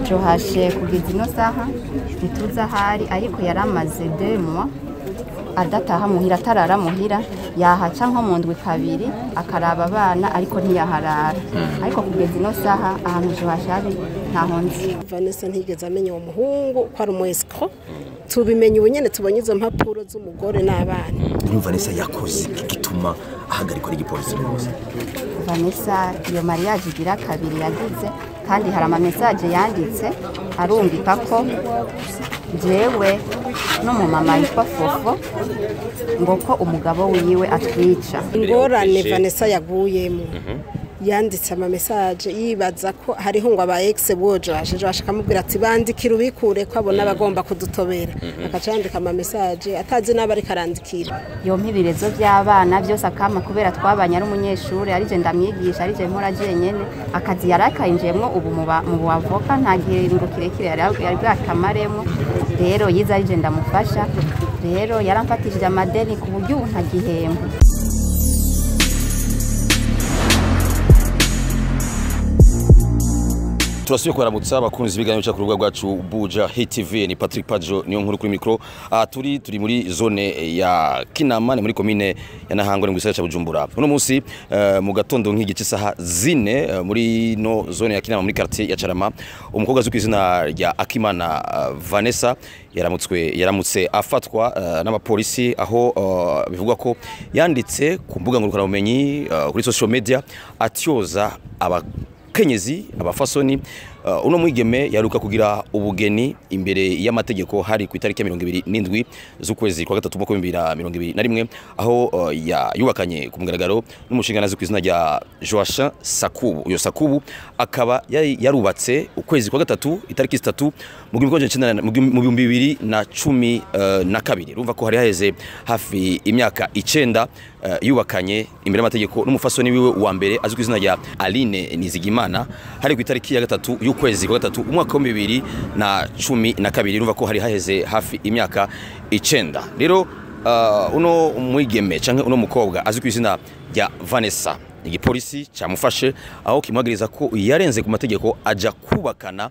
Johashe kugeza ino saha ntituzi ahari ariko yaramaze 2 mois adataha muhira atarara muhira yahaca nko mu ndwi kabiri akaraba abana ariko ntiyaharara ariko kugeza ino saha ahantu Johashe ari ntaho nzi. Vanessa ntigeze amenya uwo muhungu ko ari umwesco tubimenye ubunyene tubonye izo mpapuro z'umugore n'abana. Vanessa yakoze gituma ahagarikwa n'igipolisi rwose. Vanessa iyo mariage igira kabiri yagize kandi hari ama message yanditse arungika ko jewe no mu mama yitwa Fofo ngo ko umugabo wiwe atwica. Ingorane Vanessa yaguyemo yanditse ama message yibaza ko hariho ngo aba ex bojo ashakamubwira ati bandikira ubikure ko abona bagomba kudutobera akacandika ama message atazi nabari karandikira. Yo mpibirezo by'abana byose akama kubera twabanye ari umunyeshuri ari je ndamwigisha ari je nkora jenyene akazi yarakayinjemwo ubu mu bavoka nta giringo kirekire yari bwakamaremo rero yiza ari je ndamufasha rero yaramfatishije amadeni ku buryo nta gihembo. Turasuye kuramutsa abakunzi biganiro cya kurubuga rwacu Buja Hit TV ni Patrick Pajo niyo nkuru kuri micro. Turi muri zone ya Kinama ni muri commune ya Nahangwa n'Gisagara cya Bujumbura. Uno munsi mu gatondo nk'igice saha 4 muri no zone ya Kinama muri quartier ya Carama umukobwa azwi kw'izina rya Akimana Vanessa yaramutse afatwa n'abapolisi aho bivugwa ko yanditse ku mbuga ngurukanabumenyi kuri social media atyoza kenyezi abafasoni uno mwigeme yaruka kugira ubugeni imbere y'amategeko hari ku itariki ya 27 z'ukwezi kwa gatatu 2021 aho yubakanye ku mugaragaro n'umushinganazi kw'izina rya Joachim Sakubu. Uyo Sakubu akaba yarubatse ukwezi kwa gatatu itariki 3 mu 2012 urumva ko hari haheze hafi imyaka 9 yubakanye imbere y'amategeko n'umufasoni wiwe wa mbere azwi kw'izina rya Aline Nizigimana hari ku itariki ya gatatu y'ukwezi kwa gatatu umwaka wa 2012 urumva ko hari haheze hafi imyaka 9. Rero uno mwigeme canke uno mukobwa azwi kw'izina rya Vanessa igipolisi cyamufashe aho kimwagiriza ko yarenze ku mategeko aja kubakana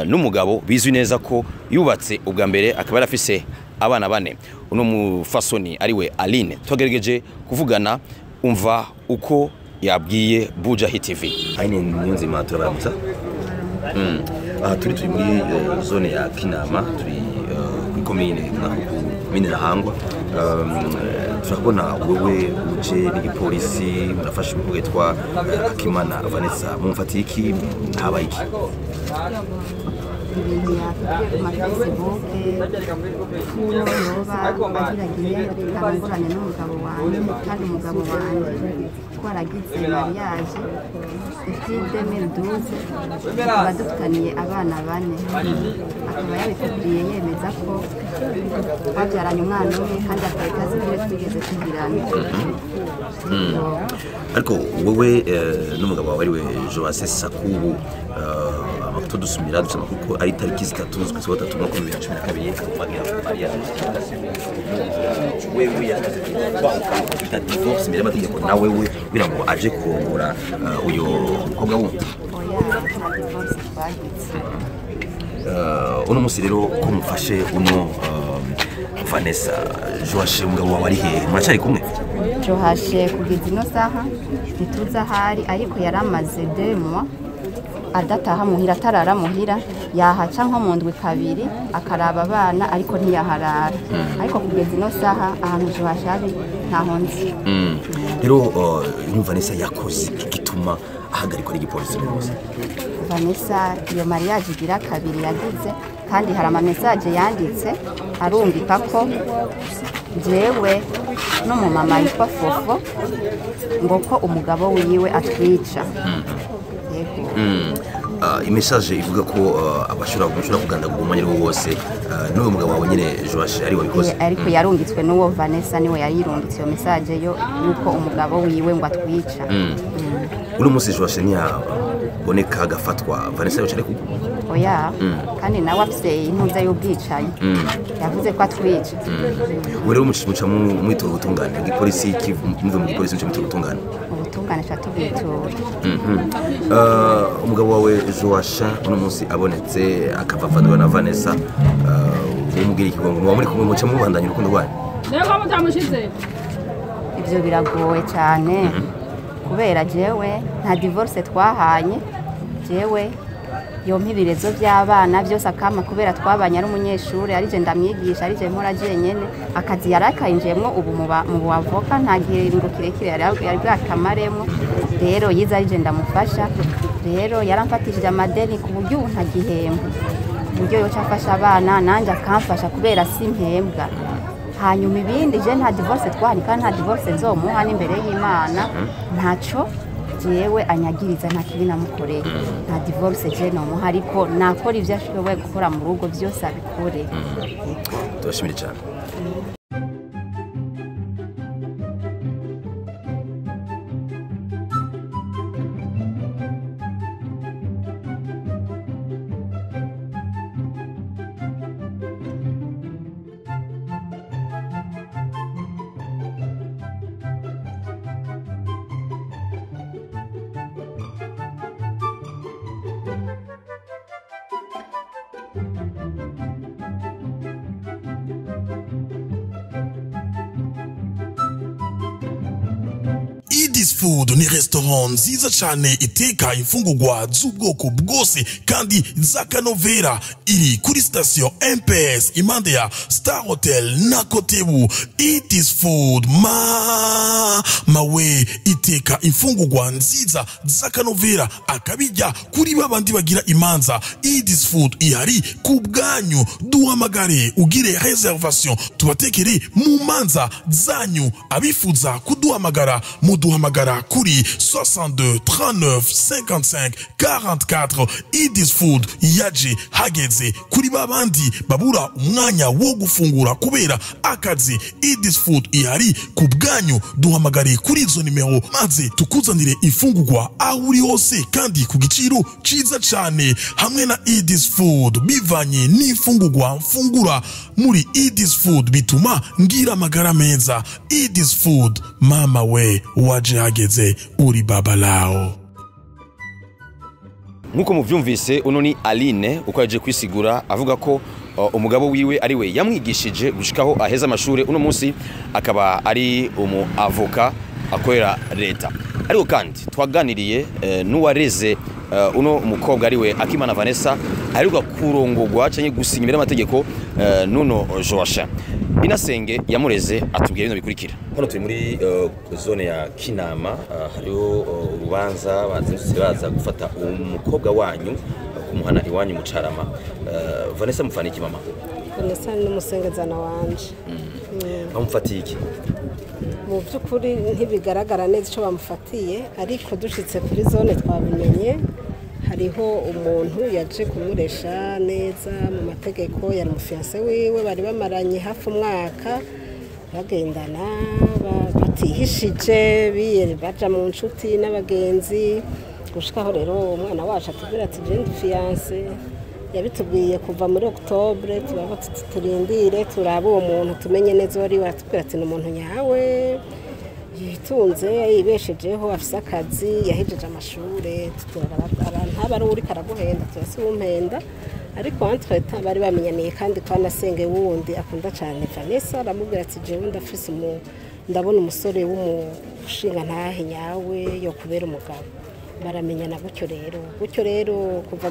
n'umugabo bizwi neza ko yubatse ubwa mbere akaba yarafise abana 4. Uno mufasoni ariwe Aline twagerageje kuvugana umva uko yabwiye Buja Hit TV. Aine Niyonzima turabaramutsa. Turi muri zone ya Kinama turi ku commune Nahangwa. Turabona wewe uje n'igipolisi murafashe umukobwa yitwa Akimana Vanessa mumfatiye iki habaye iki? Kandi umugabo wanjye twaragize mariage muri 2012 badufitaniye abana 4 akaba yabitubwiye yemeza ko babyaranye umwana umwe kandi akazi kure twigeze kugirana. Ariko wowe n'umugabo wawe ariwe Joachim Sakubu tudusumira dusema kuko ari tariki 3 z'ukwezi kwa gatatu 2012 kumagira Maria wewe yakaze kwa divorce imbere y'amategeko na wewe bira ngo aje kurongora uyo mukobwa wundi. Uno musi rero ko mufashe uno Vanessa Joachim umugabo wawe ari he muracari kumwe? Johashe kugeza ino saha ntituzi ahari ariko yaramaze 2 mois adataha muhira atarara muhira yahaca nko mu ndwi kabiri akaraba abana ariko ntiyaharara ariko kugeza ino saha ahantu Johashe ari ntaho nzi. Rero Vanessa yakoze gituma ahagarikwa n'igipolisi rwose. Vanessa iyo mariage igira kabiri yagize kandi hari ama message yanditse arungika ko jewe no mu mama yitwa Fofo ngo ko umugabo wiwe atwica. Imessage ivuga ko abashobora kugandagura umwanya wose n'uwo mugabo wawe nyine Joachim ari wabikoze ariko yarungitswe n'uwo Vanessa niwe yayirungitse iyo message yuko umugabo wiwe ngo atwica. Uno munsi Joachim boneka agafatwa Vanessa yocare ku oya kandi nawe afise intuza y'ubwicaye yavuze ko atwica. Rero muca mwitoro gutungana igipolisi kivuye mu gipolisi muca mwitoro gutungana ubutungane tubitura. Umugabo wawe Joachim uno munsi abonetse akavavadwa na Vanessa umubwira ikigongo muba muri kumwe muce mubandanya urukundo rwanyu? Ibyo biragoye cyane kubera jewe nta divorce twahanye, jewe yompa ibirezo by'abana byose akama kubera twabanye ari umunyeshuri arije ndamwigisha arije mpora jenyene akazi yarakayinjiyemwo ubu mu bavoka nta giringo kirekire yari bwakamaremwo, rero yiza arije ndamufasha, rero yaramfatishije amadeni ku buryo ubu ntagihembwa, uburyo yoca afasha abana nanjye akamfasha kubera simpembwa. Hanyuma ibindi je nta divorce twahanye kandi nta divorce nzomuha n'imbere y'Imana, ntaco jewe anyagiriza nta kibi namukoreye, nta divorce je nomuha, ariko nakora ivyo ashoboye gukora mu rugo byose abikore. Turashimira cyane. This Food ni restaurant nziza cyane iteka imfungurwa z'ubwoko bwose kandi z'akanovera, iri kuri station MPS impande ya Star Hotel na Kotebu. Eat This Food mawe iteka imfungurwa nziza z'akanovera akabijya kuri babandi bagira imanza. Eat This Food ihari ku bwanyu, duhamagare ugire reservation tubatekere mu manza zanyu. Abifuza kuduhamagara muduhamagara kuri 62 39 55 44. Eat This Food yaje hageze kuri babandi babura umwanya wo gufungura kubera akazi. Eat This Food ihari ku bwanyu, duhamagare kuri izo nimero maze tukuzanire ifungurwa aho uri hose kandi ku giciro ciza cyane. Hamwe na Eat This Food bivanye n'ifungurwa mfungura muri Eat This Food bituma ngira amagara meza. Eat This Food mama we waje hageze uri baba lao. Nkuko muvyumvise uno ni Aline uko yaje kwisigura avuga ko umugabo wiwe ari we yamwigishije gushikaho aheza amashure, uno munsi akaba ari umu avoka akorera leta. Ariko kandi twaganiriye n'uwareze uno umukobwa ari we Akimana Vanessa aheruka kurongogwa cyangwa gusinya imbere y'amategeko nuno Joachim. Inasenge yamureze atubwiye bino bikurikira. Hano turi muri zone ya Kinama, hariho urubanza bazindutse baza gufata umukobwa wanyu kumuhana iwanyu mu Carama. Vanessa mufana iki mama? Vanessa ni umusengezana wanje. Bamufatiye iki? Mu by'ukuri ntibigaragara neza icyo bamufatiye, ariko dushitse kuri zone twabimenye. Hariho umuntu yaje kumuresha neza mu mategeko, yari umufiance wiwe, bari bamaranye hafi umwaka bagendana batihishije, biye baja mu nshuti n'abagenzi, gushikaho rero umwana wacu atubwira ati je ndi fiance. Yabitubwiye kuva muri Octobre, turaba turindire turabe uwo muntu tumenye neza wari watubwira ati n'umuntu nyawe yitunze yibeshejeho afise akazi yahejeje amashure, ntaba ari uri karaguhenda turasi umpenda, ariko entre bari bamenyaniye kandi twanasenge wundi akunda cyane Vanessa aramubwira ati jewe ndafise ndabona umusore w'umushinga ntahe nyawe yo kubera umugabo. Baramenyana gutyo rero kuva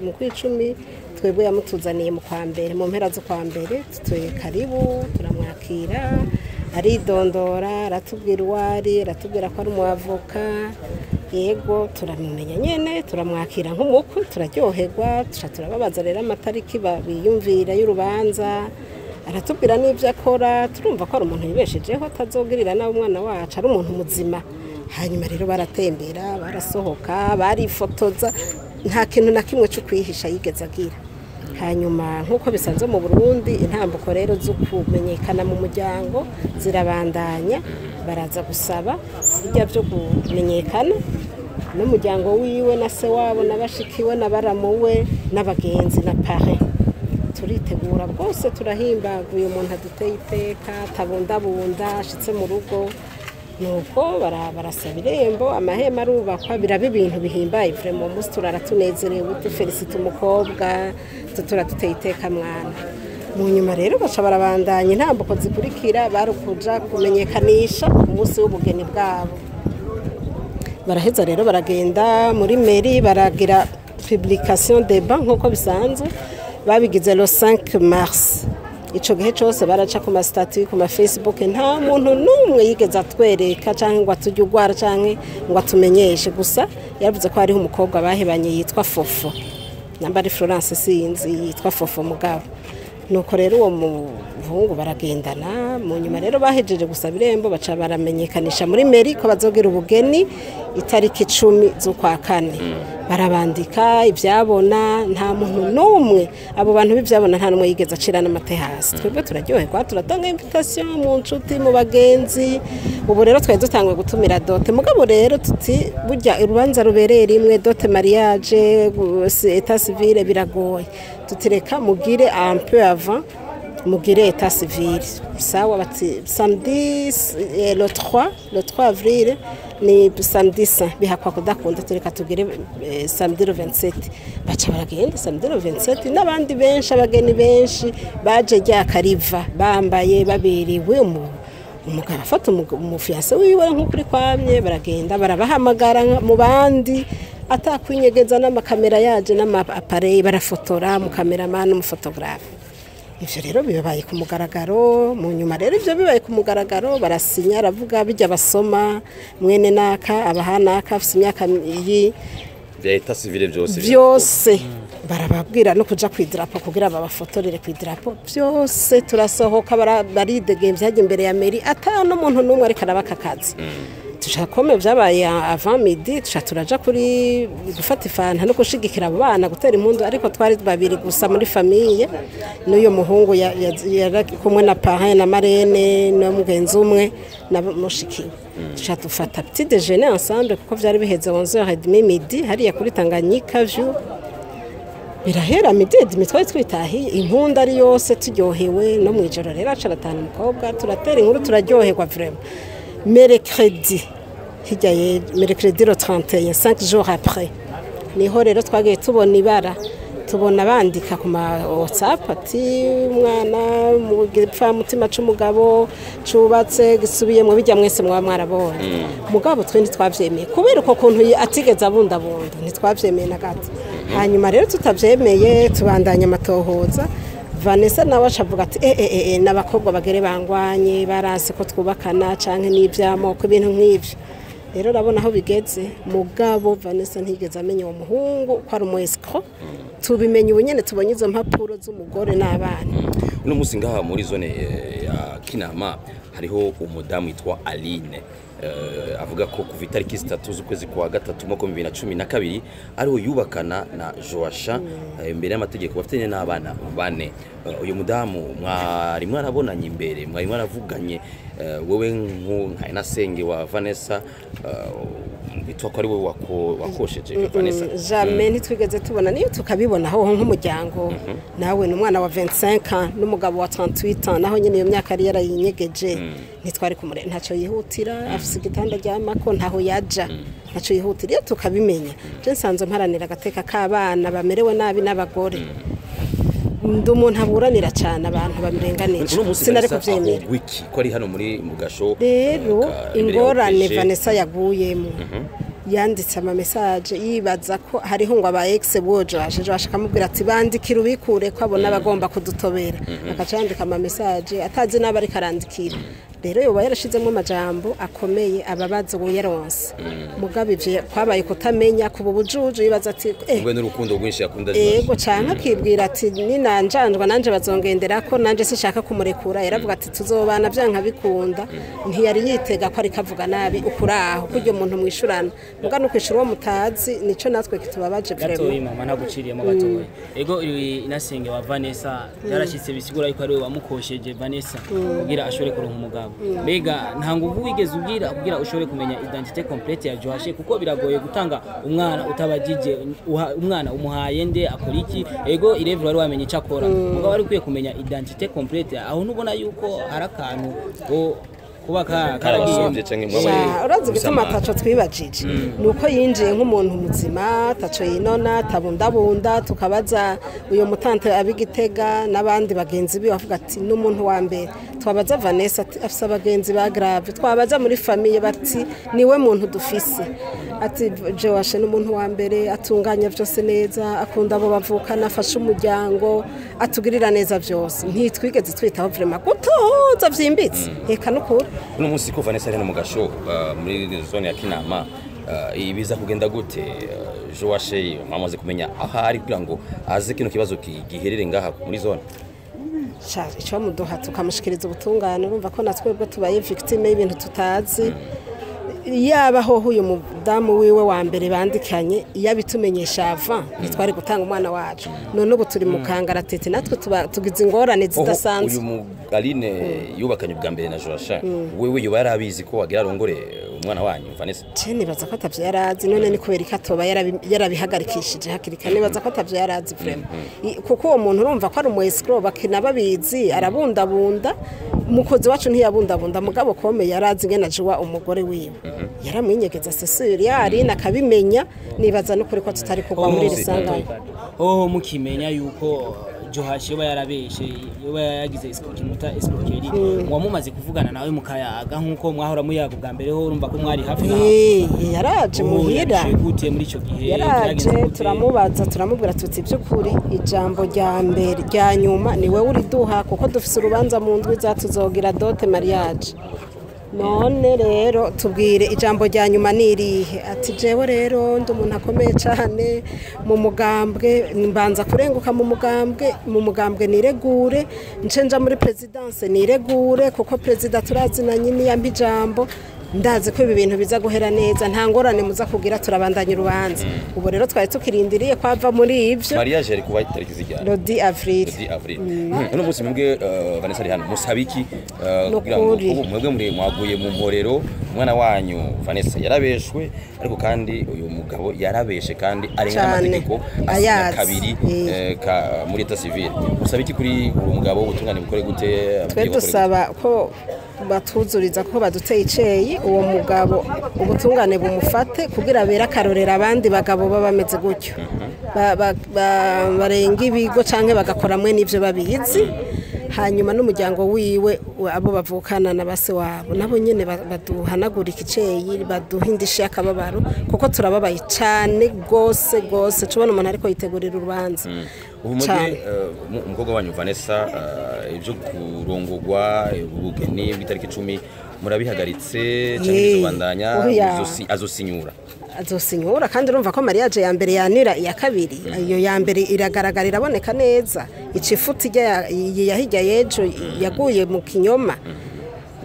mu kwicumi twebwe yamutuzaniye mu kwa mbere, mu mpera zo kwa mbere tutuye karibu turamwakira, aridondora aratubwira uwari, aratubwira ko ari umuavoka. Yego turamumenya nyene, turamwakira nk'umukwe, turaryoherwa, turababaza rero amatariki biyumvira y'urubanza, aratubwira n'ibyo akora, turumva ko ari umuntu yibeshejeho atazogirira nawe umwana wacu, ari umuntu muzima. Hanyuma rero baratembera, barasohoka, barifotoza, nta kintu na kimwe cyo kwihisha yigeze agira. Hanyuma nk'uko bisanzwe mu Burundi intambuko rero zo kumenyekana mu muryango zirabandanya, baraza gusaba bijya byo kumenyekana n'umuryango wiwe na se wabo n'abashikiwe n'abaramuwe n'abagenzi na pare. Turitegura rwose, turahimbaga uyu muntu aduteye iteka, tabundabunda ashitse mu rugo. nuko barasaba irembo amahema arubakwa biraba ibintu bihimbaye vraiment umunsi turara tunezerewe dufelicite umukobwa tutura duteye iteka mwana mu nyuma rero baca barabandanya intambuko zikurikira barukuja kumenyekanisha umunsi w'ubugeni bwabo baraheza rero baragenda muri mairie baragira publication débat nkuko bisanzwe babigize le 5 mars ico gihe cyose baraca ku ma statut ku ma Facebook nta muntu numwe yigeze atwereka canke ngo atujye ugwara canke ngo atumenyeshe gusa yavuze ko hariho umukobwa bahebanye yitwa Fofo nambari Florence sinzi yitwa Fofo mugabo nuko rero uwo muhungu baragendana mu nyuma rero bahejeje gusaba irembo baca baramenyekanisha muri mairie ko bazogira ubugeni itariki 10 z'ukwa kane barabandika ivyabona nta muntu numwe abo bantu bivyabona nta numwe yigeze acirana amate hasi twebwe turaryoherwa turatanga invitation mu nshuti mu bagenzi ubu rero twari dutangwe gutumira dote mugabo rero tuti burya urubanza rubereye rimwe dote mariage état civil biragoye tutireka mugire un peu avant mugire état civil sawa bati samedi le 3 avril ni samedi saint bihakwa kudakunda tureka tugire samedi le 27 baca baragenda samedi le 27 n'abandi benshi abageni benshi baje rya kariva bambaye babiriwe umugabo afata umufiance wiwe nk'ukuri kwamye baragenda barabahamagara mu bandi atakwinyegeza n'amakamera yaje n'amaparey barafotora mu cameraman n'umufotografe ivyo rero bibaye ku mugaragaro mu nyuma rero ivyo bibaye ku mugaragaro barasinya aravuga bijya basoma mwene naka abahanaka afite imyaka iyi leta civile byose barababwira no kuja kwidrapo kugira babafotorere kwidrapo byose turasohoka baridegemvye haje imbere ya mairie atano umuntu numwe ariko arabakakazi tushakome vyabaye avant midi turaja kuri gufata ifanta no gushigikira abo bana gutera impundu ariko twari babiri gusa muri famille n'uyo muhungu yari kumwe na parrain na marraine no mugenzi umwe na mushikiwe dufata petit déjeuner ensemble kuko vyari biheze 11h30 midi hariya kuri Tanganyika view birahera midi twari twitahiye impunda ari yose turyohewe no mwijoro rero acaratana umukobwa turatera inkuru turaryoherwa vraiment mercredi mercredi le 31 5 jours après niho rero twagiye tubona ibara tubona bandika ku ma WhatsApp ati umwana mu gipfa mutima c'umugabo cubatse gisubiye mu bijya mwese mwarabonye mugabo twe ntitwavyemeye kubera uko kuntu atigeze abundabunda ntitwavyemeye na gato hanyuma rero tutavyemeye tubandanya amatohoza Vanessa nawe acavuga ati n'abakobwa bagere bangwanye barase ko twubakana canke n'ivyamoko ibintu nk'ivyo rero urabona aho bigeze mugabo Vanessa ntigeze amenya uwo muhungu ko ari umwescro tubimenye ubunyene tubonye izo mpapuro z'umugore n'abana uno musi ngaha muri zone ya Kinama hariho umudamu yitwa Aline avuga ko kuva itariki 3 z'ukwezi kwa gatatu mu 2012 ariho yubakana na Joasha imbere y'amategeko bafitanye n'abana bane uyu mudamu mwari mwarabonanye imbere mwari mwaravuganye wewe nka senge wa Vanessa bitwa ko ari we wakosheje Vanessa jamais ntitwigeze tubona niyo tukabibona aho nk'umuryango nawe n'umwana wa 25 ans n'umugabo wa 38 ans naho nyene iyo myaka ari yarayinyegeje ntitwari kumure ntaco yihutira afise igitanda ry'amako ntaho yaja ntaco yihutira iyo tukabimenya je nsanze mparanira agateka k'abana bamerewe nabi n'abagore umuntu aburanira cyane abantu babirenganije sinari kuvyemera wiki ko ari hano muri mugasho rero ingorane Vanessa yaguyemo yanditse ama message yibaza ko hariho ngo aba ex bojo ashaka mubwira ati bandikira ubikure ko abona bagomba kudutobera akacandika ama message atazi nabari karandikira rero yoba yarashizemo amajambo akomeye ababaza ngo yaronse mugabe ivyo kwabaye kutamenya kuba bujuju yibaza ati ngwe n'urukundo rwinshi yakunda yego canka kibwira ati ninanjanjwa nanje bazongendera ko nanje sishaka kumurekura yaravuga ati tuzobana byanka bikunda ntiyari yitega ko ari kavuga nabi ukuraho kuryo muntu mwishurana muga no kwishura uwo mutazi nico natwe kitubabaje vraiment mama naguciriyemo gatoya ego inasenge wa Vanessa yarashitse bisigura yuko ari we wamukosheje Vanessa kugira ashore kuronka umugabo mbega nta nguvu wigeze ubwira kugira ushobore kumenya identité complète ya Joashe kuko biragoye gutanga umwana utabagije umwana umuhaye nde akora iki ego irevure wari wamenye icakora mugabo ari kwiye kumenya identité complète aho nubona yuko harakantu ko kuba karagiye canke mwabaye urazi gituma ataco twibajije nuko yinjiye nk'umuntu muzima ataco yinona atabundabunda tukabaza uyo mutante abigitega n'abandi bagenzi biwe bavuga ati n'umuntu wa mbere twabaza Vanessa ati afisa abagenzi ba grave twabaza muri famille bati niwe muntu dufise ati Joashe n'umuntu wa mbere atunganya byose neza akunda abo bavukana afasha umuryango atugirira neza byose ntitwigeze twitaho vraiment gutoza vyimbitse reka nukuri uno munsi ko Vanessa ari no mu gasho muri zone ya Kinama ibiza kugenda gute Joashe mwamaze kumenya ahari kugira ngo aze kino kibazo giherere ngaha muri zone cyari cyo muduha tukamushikiriza ubutungane urumva ko natwebwe tubaye victime y'ibintu tutazi yabaho uyu mudamu wiwe wa mbere bandikanye yabitumenyesha ava twari gutanga umwana wacu none ubu turi mu kangaratete natwe tugize ingorane zidasanzwe uyu Aline yubakanye bwa mbere na Joashe wewe yoba yarabizi ko wagira rongore umwana wanyu Vanessa nibaza ko atavyo yarazi none ni kubera ikatoba yarabihagarikishije hakirika nibaza ko atavyo yarazi vraiment kuko uwo muntu urumva ko ari umu escrow bakina babizi arabundabunda umukozi wacu ntiyabundabunda mugabo kome yarazi ngena juwa umugore wiwe yaramwinyegeza sesuri yari nakabimenya nibaza no kuri ko tutari kugwa muri risanganye mukimenya yuko Joashe yoba yarabeshe yoba yagize iskokimuta iskokeri wamumaze kuvugana nawe mukayaga nkuko mwahora muyaga bwa mbere ho urumva ko mwari hafi yaraje muhira gute muri ico gihe yaraje turamubaza turamubwira tuti byukuri ijambo rya mbere rya nyuma niwe uri duha kuko dufise urubanza mu ndwi zatuzogira dote mariage none rero tubwire ijambo rya nyuma nirihe ati jewe rero ndi umuntu akomeye cyane mu mugambwe mbanza kurenguka mu mugambwe niregure ncenja muri presidence niregure kuko president turazinanye niyamba ijambo ndazi ko ibi bintu biza guhera neza nta ngorane muza kugira turabandanya urubanza ubu rero twari tukirindiriye kwava muri ivyo mariage ari kuba itariki zijyana Lodi Avril uno munsi mwebwe Vanessa ari hano musabiki kugira ngo mwebwe muri mwaguye mu mporero umwana wanyu Vanessa yarabeshwe ariko kandi uyu mugabo yarabeshe kandi arenga amategeko asinya kabiri muri etat civil musabiki kuri uwo mugabo ubutungane bukore gute twe dusaba ko batuzuriza ko baduteye iceyi uwo mugabo ubutungane bumufate kugira bera karorera abandi bagabo baba bameze gutyo barenga ibigo canke bagakoramwe n'ivyo babizi hanyuma n'umuryango wiwe abo bavukana na base wabo nabo nyene baduhanagura ikiceyi baduhindisha akababaro kuko turababaye cyane gose cubona umuntu ariko yitegurira urubanza umukobwa wanyu Vanessa ibyo kurongogwa ubugeni bw'itariki 10 murabihagaritse cyangwa bizobandanya azosinyura kandi urumva ko mariage ya mbere yanira iya kabiri iyo ya mbere iragaragara iraboneka neza icifuti yahijya yejo yaguye mu kinyoma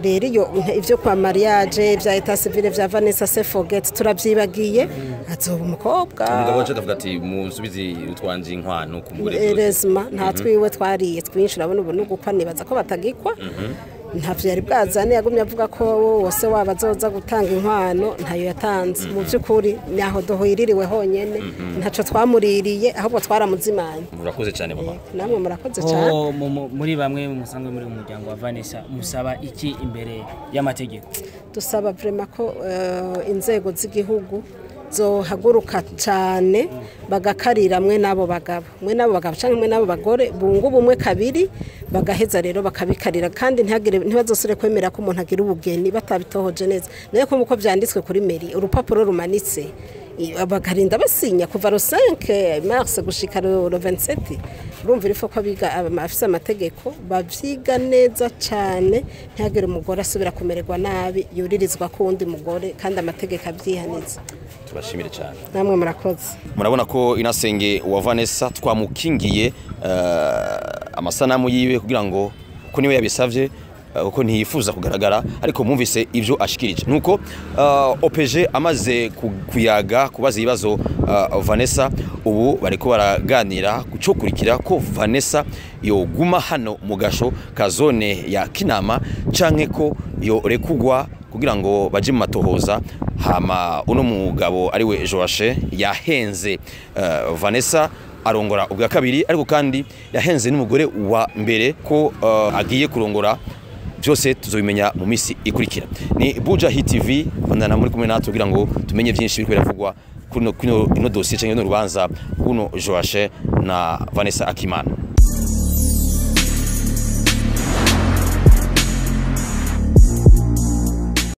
rero ivyo kwa mariage vya etat civil vya Vanessa se forget turavyibagiye azoba umukobwa umugabo wacu avuga ati musubizi utwanje inkwano kumure erezma nta twiwe twariye twinshi urabona ubu n'ugukwa nibaza ko batagikwa ntavyo yari bwazane yagumye avuga ko wose wabazoza gutanga inkwano ntayo yatanze mu byukuri naho dohiririwe honyene ntaco twamuririye ahubwo twaramuzimanye murakoze cyane mama namwe murakoze cyane muri bamwe musanzwe muri umuryango wa Vanessa musaba iki imbere y'amategeko dusaba vraiment ko inzego z'igihugu zohaguruka cyane bagakarira mwe nabo bagabo canke mwe nabo bagore bungu bumwe kabiri bagaheza rero bakabikarira kandi ntibazosire kwemera ko umuntu agira ubugeni batabitohoje neza nayo ko muko byanditswe kuri meri urupapuro rumanitse bagarinda basinya kuva ro 5 mars gushika ro 27 urumva ifo ko biga afise amategeko bavyiga neza cyane ntihagire umugore asubira kumererwa nabi yuririzwa kundi mugore kandi amategeko abyihaniza tubashimire cyane namwe murakoze murabona ko Inasenge wa Vanessa twamukingiye amasanamu yiwe kugira ngo ko niwe yabisavye uko ntiyifuza kugaragara ariko mwumvise ivyo ashikirije nuko OPG amaze kuyaga kubaza ibibazo Vanessa ubu bariko baraganira gucokurikira ko Vanessa yoguma hano mu gasho ka zone ya Kinama canke ko yo rekugwa kugira ngo baje mu matohoza hama uno mugabo ari we Joashe yahenze Vanessa arongora ubwa kabiri ariko kandi yahenze n'umugore wa mbere ko agiye kurongora byose tuzobimenya mu misi ikurikira. Ni Buja Hit TV bandana muri kumwe natwe kugira ngo tumenye byinshi biriko biravugwa kuno ino dossier cyangwa ino rubanza kuno Joashe na Vanessa Akimana.